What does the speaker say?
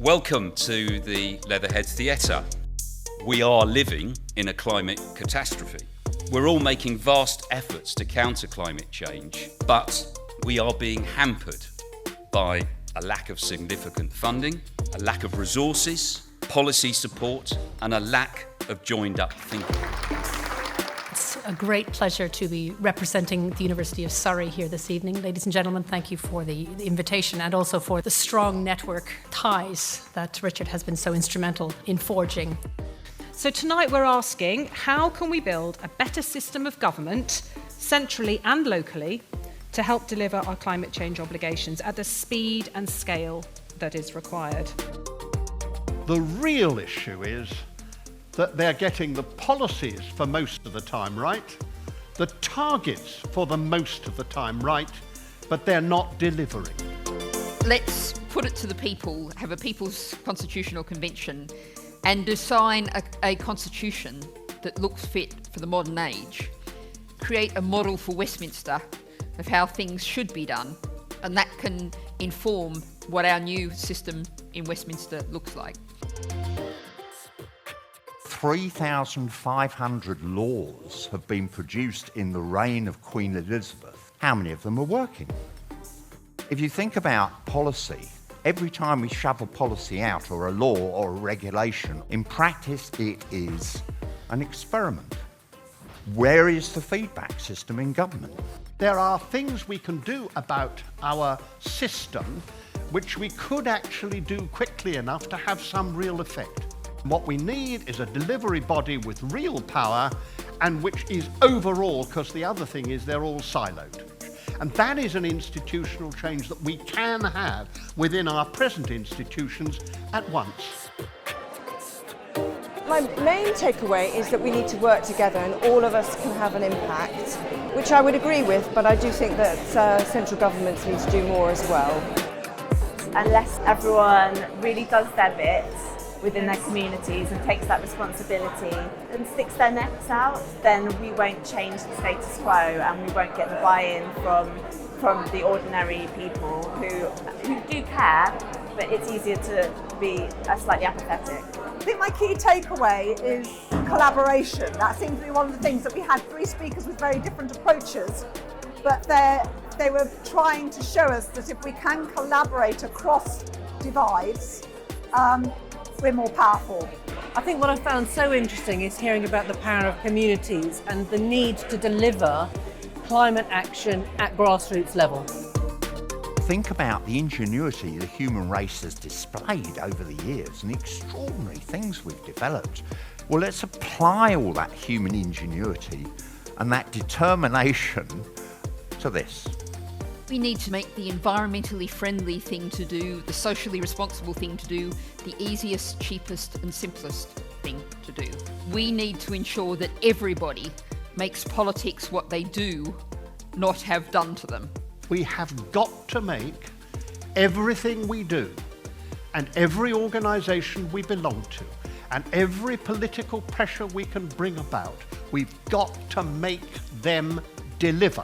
Welcome to the Leatherhead Theatre. We are living in a climate catastrophe. We're all making vast efforts to counter climate change, but we are being hampered by a lack of significant funding, a lack of resources, policy support, and a lack of joined-up thinking. It's a great pleasure to be representing the University of Surrey here this evening. Ladies and gentlemen, thank you for the invitation and also for the strong network ties that Richard has been so instrumental in forging. So tonight we're asking, how can we build a better system of government, centrally and locally, to help deliver our climate change obligations at the speed and scale that is required? The real issue is that they're getting the policies for most of the time right, the targets for the most of the time right, but they're not delivering. Let's put it to the people, have a People's Constitutional Convention and design a constitution that looks fit for the modern age. Create a model for Westminster of how things should be done, and that can inform what our new system in Westminster looks like. 3,500 laws have been produced in the reign of Queen Elizabeth. How many of them are working? If you think about policy, every time we shove a policy out or a law or a regulation, in practice it is an experiment. Where is the feedback system in government? There are things we can do about our system which we could actually do quickly enough to have some real effect. What we need is a delivery body with real power and which is overall, because the other thing is they're all siloed. And that is an institutional change that we can have within our present institutions at once. My main takeaway is that we need to work together and all of us can have an impact, which I would agree with, but I do think that central governments need to do more as well. Unless everyone really does their bit within their communities and takes that responsibility and sticks their necks out, then we won't change the status quo and we won't get the buy-in from the ordinary people who do care, but it's easier to be slightly apathetic. I think my key takeaway is collaboration. That seems to be one of the things that we had three speakers with very different approaches, but they were trying to show us that if we can collaborate across divides, we're more powerful. I think what I found so interesting is hearing about the power of communities and the need to deliver climate action at grassroots level. Think about the ingenuity the human race has displayed over the years and the extraordinary things we've developed. Well, let's apply all that human ingenuity and that determination to this. We need to make the environmentally friendly thing to do, the socially responsible thing to do, the easiest, cheapest and simplest thing to do. We need to ensure that everybody makes politics what they do, not have done to them. We have got to make everything we do and every organisation we belong to and every political pressure we can bring about, we've got to make them deliver.